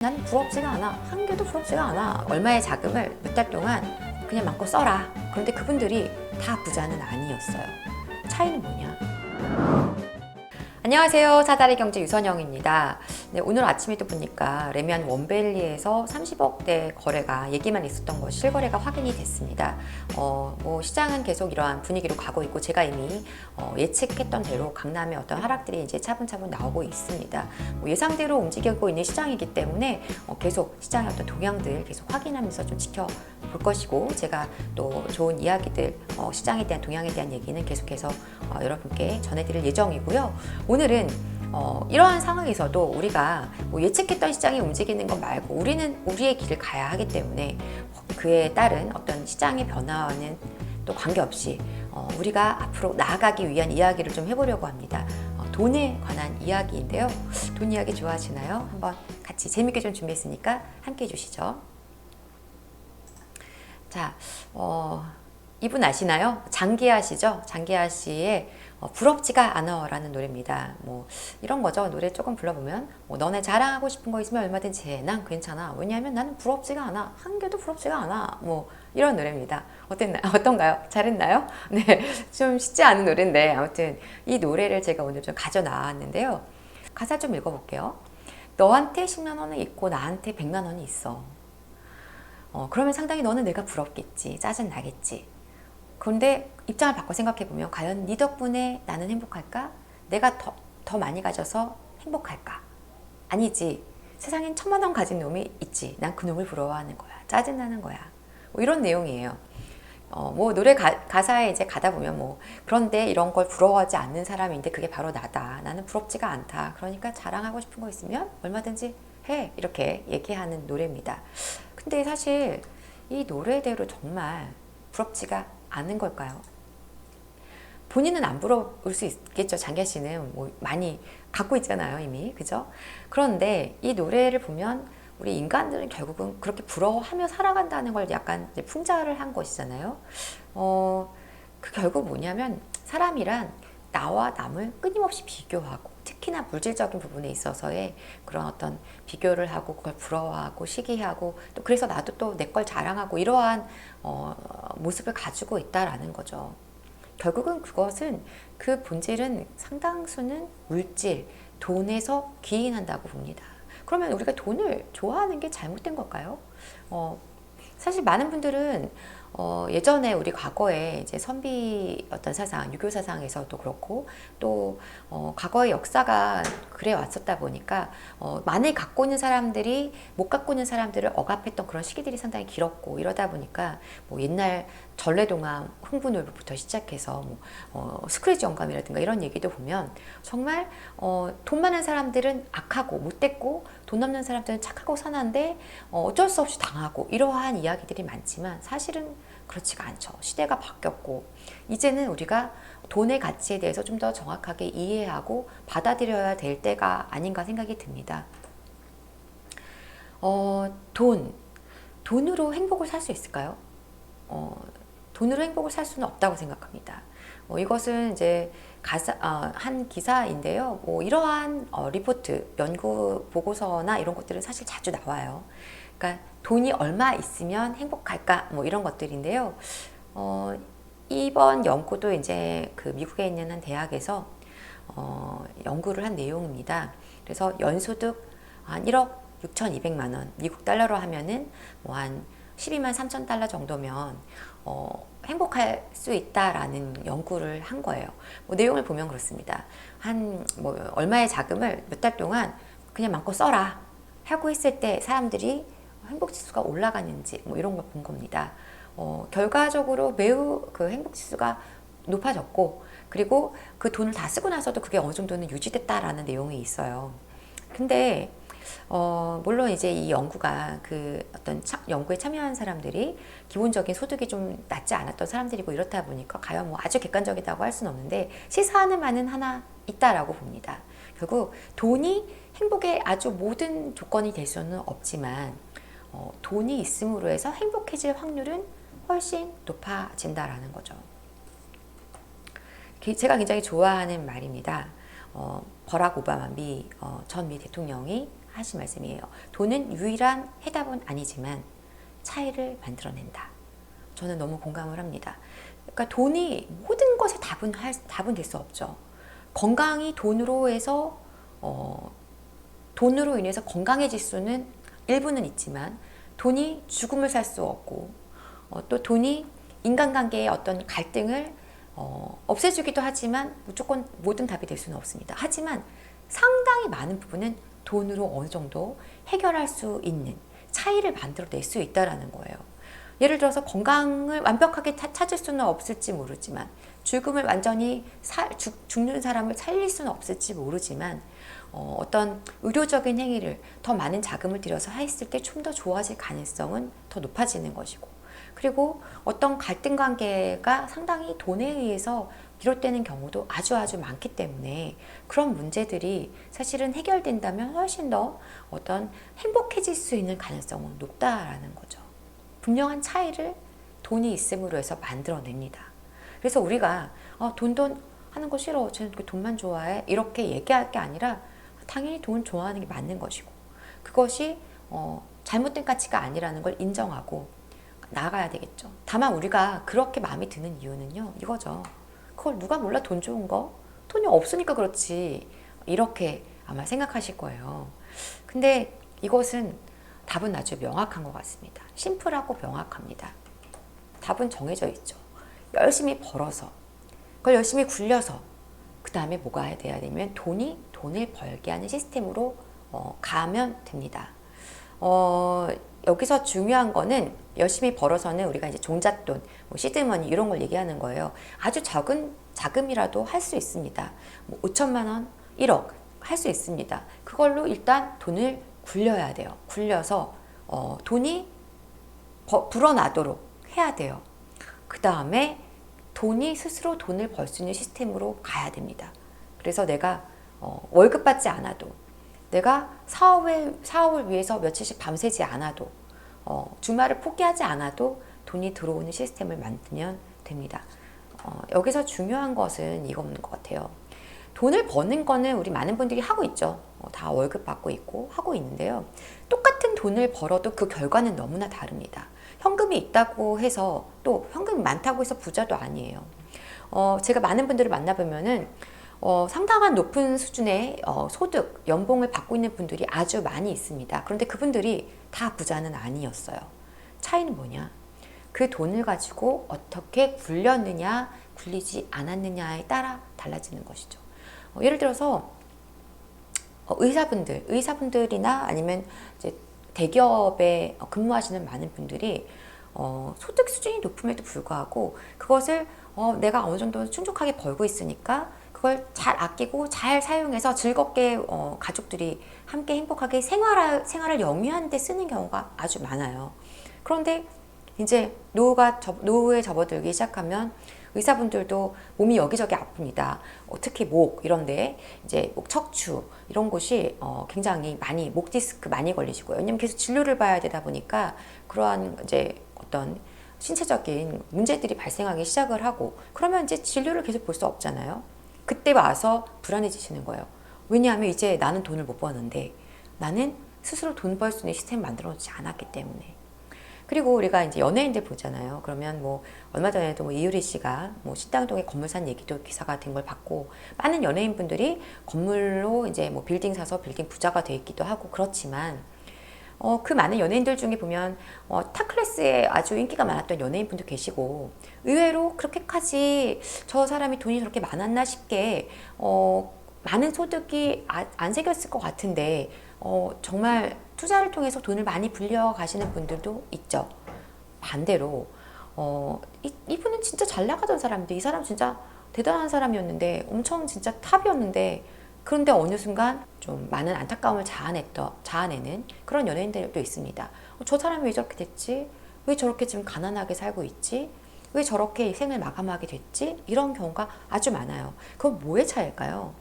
난 부럽지가 않아. 한 개도 부럽지가 않아. 얼마의 자금을 몇 달 동안 그냥 마음껏 써라. 그런데 그분들이 다 부자는 아니었어요. 차이는 뭐냐? 안녕하세요. 사다리 경제 유선영입니다. 네, 오늘 아침에도 보니까 레미안 원밸리에서 30억대 거래가 얘기만 있었던 것이 실거래가 확인이 됐습니다. 뭐 시장은 계속 이러한 분위기로 가고 있고 제가 이미 예측했던 대로 강남의 어떤 하락들이 이제 차분차분 나오고 있습니다. 예상대로 움직이고 있는 시장이기 때문에 계속 시장의 어떤 동향들 계속 확인하면서 좀 지켜볼 것이고 제가 또 좋은 이야기들 시장에 대한 동향에 대한 얘기는 계속해서 여러분께 전해드릴 예정이고요. 오늘은 이러한 상황에서도 우리가 뭐 예측했던 시장이 움직이는 것 말고 우리는 우리의 길을 가야 하기 때문에 그에 따른 어떤 시장의 변화와는 또 관계없이 우리가 앞으로 나아가기 위한 이야기를 좀 해보려고 합니다. 돈에 관한 이야기인데요. 돈 이야기 좋아하시나요? 한번 같이 재밌게 좀 준비했으니까 함께 해주시죠. 자, 이분 아시나요? 장기하 씨죠? 장기하 씨의 부럽지가 않아라는 노래입니다. 뭐 이런 거죠. 노래 조금 불러보면 뭐 너네 자랑하고 싶은 거 있으면 얼마든지 해. 난 괜찮아. 왜냐하면 나는 부럽지가 않아. 한 개도 부럽지가 않아. 뭐 이런 노래입니다. 어떤가요? 잘했나요? 네, 좀 쉽지 않은 노래인데 아무튼 이 노래를 제가 오늘 좀 가져 나왔는데요. 가사 좀 읽어볼게요. 너한테 10만 원은 있고 나한테 100만 원이 있어. 그러면 상당히 너는 내가 부럽겠지. 짜증 나겠지. 그런데 입장을 바꿔 생각해보면 과연 네 덕분에 나는 행복할까? 내가 더 많이 가져서 행복할까? 아니지. 세상엔 1000만 원 가진 놈이 있지. 난 그 놈을 부러워하는 거야. 짜증나는 거야. 뭐 이런 내용이에요. 뭐 노래 가사에 이제 가다 보면 뭐 그런데 이런 걸 부러워하지 않는 사람인데 그게 바로 나다. 나는 부럽지가 않다. 그러니까 자랑하고 싶은 거 있으면 얼마든지 해. 이렇게 얘기하는 노래입니다. 근데 사실 이 노래대로 정말 부럽지가 않은 걸까요? 본인은 안 부러울 수 있겠죠. 장기하 씨는 뭐 많이 갖고 있잖아요, 이미. 그죠? 그런데 이 노래를 보면 우리 인간들은 결국은 그렇게 부러워하며 살아간다는 걸 약간 이제 풍자를 한 것이잖아요. 그 결국 뭐냐면 사람이란 나와 남을 끊임없이 비교하고 특히나 물질적인 부분에 있어서의 그런 어떤 비교를 하고 그걸 부러워하고 시기하고 또 그래서 나도 또 내 걸 자랑하고 이러한 모습을 가지고 있다라는 거죠. 결국은 그것은 그 본질은 상당수는 물질, 돈에서 기인한다고 봅니다. 그러면 우리가 돈을 좋아하는 게 잘못된 걸까요? 사실 많은 분들은 예전에 우리 과거에 이제 선비 어떤 사상, 유교 사상에서도 그렇고 또 과거의 역사가 그래 왔었다 보니까 많이 갖고 있는 사람들이 못 갖고 있는 사람들을 억압했던 그런 시기들이 상당히 길었고 이러다 보니까 뭐 옛날 전래동화 흥부놀이부터 시작해서 뭐 스크래지 영감이라든가 이런 얘기도 보면 정말 돈 많은 사람들은 악하고 못됐고 돈 없는 사람들은 착하고 선한데 어쩔 수 없이 당하고 이러한 이야기들이 많지만 사실은 그렇지가 않죠. 시대가 바뀌었고 이제는 우리가 돈의 가치에 대해서 좀 더 정확하게 이해하고 받아들여야 될 때가 아닌가 생각이 듭니다. 돈으로 행복을 살 수 있을까요? 돈으로 행복을 살 수는 없다고 생각합니다. 이것은 이제 한 기사인데요. 뭐 이러한 리포트, 연구 보고서나 이런 것들은 사실 자주 나와요. 그러니까 돈이 얼마 있으면 행복할까? 뭐 이런 것들인데요. 이번 연구도 이제 그 미국에 있는 한 대학에서 연구를 한 내용입니다. 그래서 연소득 한 1억 6,200만 원, 미국 달러로 하면은 뭐 한 12만 3천 달러 정도면 행복할 수 있다라는 연구를 한 거예요. 뭐 내용을 보면 그렇습니다. 한 뭐 얼마의 자금을 몇 달 동안 그냥 마음껏 써라 하고 했을 때 사람들이 행복 지수가 올라가는지 뭐 이런 걸 본 겁니다. 결과적으로 매우 그 행복 지수가 높아졌고 그리고 그 돈을 다 쓰고 나서도 그게 어느 정도는 유지됐다라는 내용이 있어요. 근데 물론 이제 이 연구가 그 어떤 연구에 참여한 사람들이 기본적인 소득이 좀 낮지 않았던 사람들이고 이렇다 보니까 과연 뭐 아주 객관적이라고 할 수는 없는데 시사하는 바는 하나 있다라고 봅니다. 결국 돈이 행복의 아주 모든 조건이 될 수는 없지만 돈이 있음으로 해서 행복해질 확률은 훨씬 높아진다라는 거죠. 제가 굉장히 좋아하는 말입니다. 버락 오바마 전 미 대통령이 하신 말씀이에요. 돈은 유일한 해답은 아니지만 차이를 만들어낸다. 저는 너무 공감을 합니다. 그러니까 돈이 모든 것의 답은 될 수 없죠. 건강이 돈으로 인해서 건강해질 수는 일부는 있지만 돈이 죽음을 살 수 없고 또 돈이 인간관계의 어떤 갈등을 없애주기도 하지만 무조건 모든 답이 될 수는 없습니다. 하지만 상당히 많은 부분은 돈으로 어느 정도 해결할 수 있는 차이를 만들어낼 수 있다는 거예요. 예를 들어서 건강을 완벽하게 찾을 수는 없을지 모르지만 죽음을 완전히 죽는 사람을 살릴 수는 없을지 모르지만 어떤 의료적인 행위를 더 많은 자금을 들여서 했을 때 좀 더 좋아질 가능성은 더 높아지는 것이고, 그리고 어떤 갈등 관계가 상당히 돈에 의해서 비롯되는 경우도 아주 많기 때문에 그런 문제들이 사실은 해결된다면 훨씬 더 어떤 행복해질 수 있는 가능성은 높다라는 거죠. 분명한 차이를 돈이 있음으로 해서 만들어냅니다. 그래서 우리가 돈 하는 거 싫어, 저는 돈만 좋아해, 이렇게 얘기할 게 아니라 당연히 돈 좋아하는 게 맞는 것이고, 그것이 잘못된 가치가 아니라는 걸 인정하고 나아가야 되겠죠. 다만 우리가 그렇게 마음이 드는 이유는요, 이거죠. 그걸 누가 몰라, 돈 좋은 거? 돈이 없으니까 그렇지, 이렇게 아마 생각하실 거예요. 근데 이것은 답은 아주 명확한 것 같습니다. 심플하고 명확합니다. 답은 정해져 있죠. 열심히 벌어서, 그걸 열심히 굴려서, 그 다음에 뭐가 돼야 되냐면 돈을 벌게 하는 시스템으로 가면 됩니다. 여기서 중요한 거는 열심히 벌어서는 우리가 이제 종잣돈, 시드머니 이런 걸 얘기하는 거예요. 아주 적은 자금이라도 할 수 있습니다. 5천만 원, 1억 할 수 있습니다. 그걸로 일단 돈을 굴려야 돼요. 굴려서 돈이 불어나도록 해야 돼요. 그 다음에 돈이 스스로 돈을 벌 수 있는 시스템으로 가야 됩니다. 그래서 내가 월급 받지 않아도, 내가 사업을 위해서 며칠씩 밤새지 않아도, 주말을 포기하지 않아도 돈이 들어오는 시스템을 만들면 됩니다. 여기서 중요한 것은 이거인 것 같아요. 돈을 버는 거는 우리 많은 분들이 하고 있죠. 다 월급 받고 있고 하고 있는데요. 똑같은 돈을 벌어도 그 결과는 너무나 다릅니다. 현금이 있다고 해서, 또 현금이 많다고 해서 부자도 아니에요. 제가 많은 분들을 만나보면은 상당한 높은 수준의 소득, 연봉을 받고 있는 분들이 아주 많이 있습니다. 그런데 그분들이 다 부자는 아니었어요. 차이는 뭐냐? 그 돈을 가지고 어떻게 굴렸느냐, 굴리지 않았느냐에 따라 달라지는 것이죠. 예를 들어서 의사분들이나 아니면 이제 대기업에 근무하시는 많은 분들이 소득 수준이 높음에도 불구하고 그것을 내가 어느 정도 충족하게 벌고 있으니까 그걸 잘 아끼고 잘 사용해서 즐겁게 가족들이 함께 행복하게 생활을 영위하는 데 쓰는 경우가 아주 많아요. 그런데 이제 노후에 접어들기 시작하면 의사분들도 몸이 여기저기 아픕니다. 특히 목 이런데 이제 목 척추 이런 곳이 굉장히 많이, 목 디스크 많이 걸리시고요. 왜냐면 계속 진료를 봐야 되다 보니까 그러한 이제 어떤 신체적인 문제들이 발생하기 시작을 하고, 그러면 이제 진료를 계속 볼 수 없잖아요. 그때 와서 불안해지시는 거예요. 왜냐하면 이제 나는 돈을 못 버는데, 나는 스스로 돈 벌 수 있는 시스템을 만들어 놓지 않았기 때문에. 그리고 우리가 이제 연예인들 보잖아요. 그러면 얼마 전에도 이유리 씨가 신당동에 건물 산 얘기도 기사가 된 걸 봤고, 많은 연예인 분들이 건물로 이제 빌딩 사서 빌딩 부자가 돼 있기도 하고 그렇지만, 그 많은 연예인들 중에 보면 타 클래스에 아주 인기가 많았던 연예인 분도 계시고, 의외로 그렇게까지 저 사람이 돈이 그렇게 많았나 싶게 많은 소득이 안 새겼을 것 같은데 정말 투자를 통해서 돈을 많이 불려 가시는 분들도 있죠. 반대로 이분은 진짜 잘 나가던 사람인데, 이 사람 진짜 대단한 사람이었는데, 엄청 진짜 탑이었는데, 그런데 어느 순간 좀 많은 안타까움을 자아내는 그런 연예인들도 있습니다. 저 사람이 왜 저렇게 됐지? 왜 저렇게 지금 가난하게 살고 있지? 왜 저렇게 생을 마감하게 됐지? 이런 경우가 아주 많아요. 그건 뭐의 차이일까요?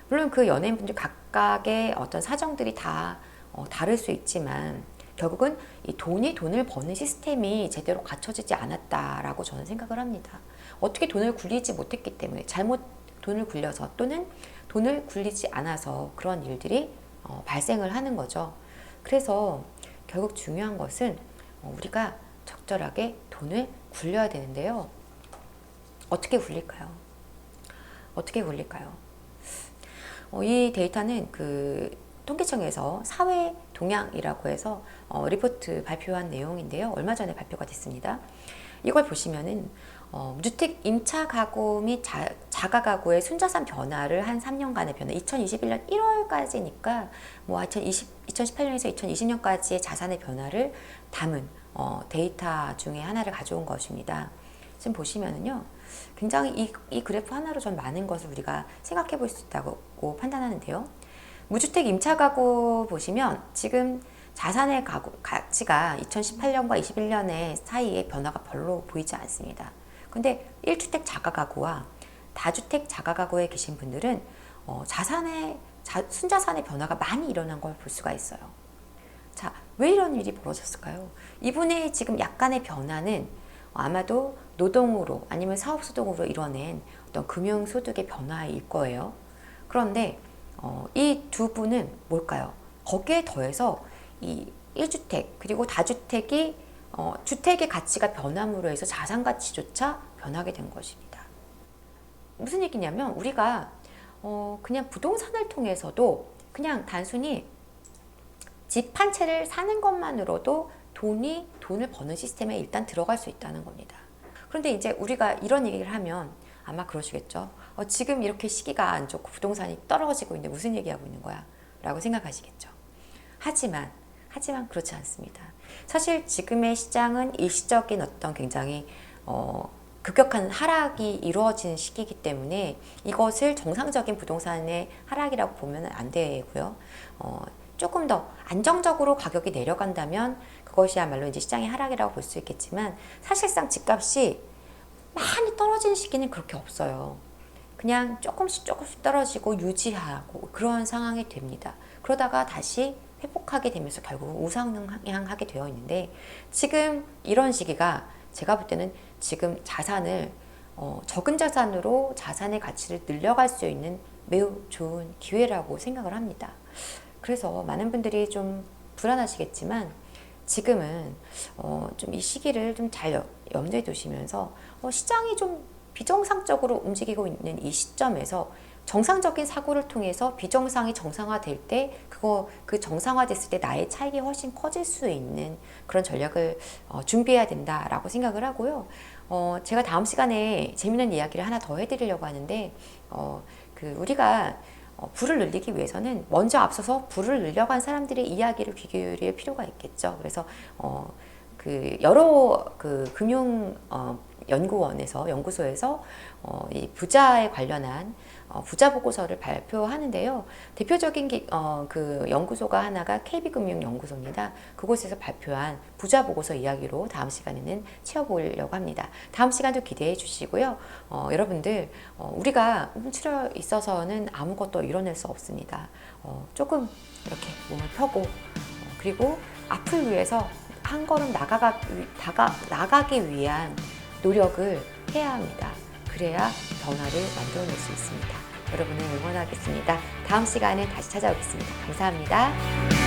물론 그 연예인분들 각각의 어떤 사정들이 다 다를 수 있지만, 결국은 이 돈을 버는 시스템이 제대로 갖춰지지 않았다라고 저는 생각을 합니다. 어떻게 돈을 굴리지 못했기 때문에, 잘못 돈을 굴려서 또는 돈을 굴리지 않아서 그런 일들이 발생을 하는 거죠. 그래서 결국 중요한 것은 우리가 적절하게 돈을 굴려야 되는데요. 어떻게 굴릴까요? 어떻게 굴릴까요? 이 데이터는 그 통계청에서 사회 동향이라고 해서 리포트 발표한 내용인데요. 얼마 전에 발표가 됐습니다. 이걸 보시면은 주택 임차 가구 및 자가 가구의 순자산 변화를 한 3년간의 변화, 2021년 1월까지니까 뭐 2018년에서 2020년까지의 자산의 변화를 담은 데이터 중에 하나를 가져온 것입니다. 지금 보시면은요, 굉장히 이 그래프 하나로 전 많은 것을 우리가 생각해 볼 수 있다고 판단하는데요. 무주택 임차 가구 보시면 지금 자산의 가치가 2018년과 21년의 사이에 변화가 별로 보이지 않습니다. 근데 1주택 자가 가구와 다주택 자가 가구에 계신 분들은 순자산의 변화가 많이 일어난 걸 볼 수가 있어요. 자, 왜 이런 일이 벌어졌을까요? 이분의 지금 약간의 변화는 아마도 노동으로 아니면 사업소득으로 이뤄낸 어떤 금융소득의 변화일 거예요. 그런데 이 두 분은 뭘까요? 거기에 더해서 이 1주택 그리고 다주택이 주택의 가치가 변함으로 해서 자산 가치조차 변하게 된 것입니다. 무슨 얘기냐면 우리가 그냥 부동산을 통해서도 그냥 단순히 집 한 채를 사는 것만으로도 돈을 버는 시스템에 일단 들어갈 수 있다는 겁니다. 그런데 이제 우리가 이런 얘기를 하면 아마 그러시겠죠. 지금 이렇게 시기가 안 좋고 부동산이 떨어지고 있는데 무슨 얘기하고 있는 거야? 라고 생각하시겠죠. 하지만 그렇지 않습니다. 사실 지금의 시장은 일시적인 어떤 굉장히 급격한 하락이 이루어진 시기이기 때문에 이것을 정상적인 부동산의 하락이라고 보면 안 되고요. 조금 더 안정적으로 가격이 내려간다면 그것이야말로 이제 시장의 하락이라고 볼 수 있겠지만 사실상 집값이 많이 떨어지는 시기는 그렇게 없어요. 그냥 조금씩 떨어지고 유지하고 그런 상황이 됩니다. 그러다가 다시 회복하게 되면서 결국 우상향하게 되어 있는데 지금 이런 시기가 제가 볼 때는 지금 자산을 적은 자산으로 자산의 가치를 늘려갈 수 있는 매우 좋은 기회라고 생각을 합니다. 그래서 많은 분들이 좀 불안하시겠지만 지금은 좀 이 시기를 좀 잘 염두에 두시면서 시장이 좀 비정상적으로 움직이고 있는 이 시점에서 정상적인 사고를 통해서 비정상이 정상화될 때 그 정상화됐을 때 나의 차익이 훨씬 커질 수 있는 그런 전략을 준비해야 된다라고 생각을 하고요. 제가 다음 시간에 재미있는 이야기를 하나 더 해드리려고 하는데 우리가 부를 늘리기 위해서는 먼저 앞서서 부를 늘려간 사람들의 이야기를 귀 기울일 필요가 있겠죠. 그래서 여러 금융 연구소에서 이 부자에 관련한 부자 보고서를 발표하는데요. 대표적인 그 연구소가 하나가 KB금융연구소입니다. 그곳에서 발표한 부자 보고서 이야기로 다음 시간에는 채워보려고 합니다. 다음 시간도 기대해 주시고요. 여러분들 우리가 움츠려 있어서는 아무것도 이뤄낼 수 없습니다. 조금 이렇게 몸을 펴고 그리고 앞을 위해서 한 걸음 나가기 위한 노력을 해야 합니다. 그래야 변화를 만들어낼 수 있습니다. 여러분을 응원하겠습니다. 다음 시간에 다시 찾아오겠습니다. 감사합니다.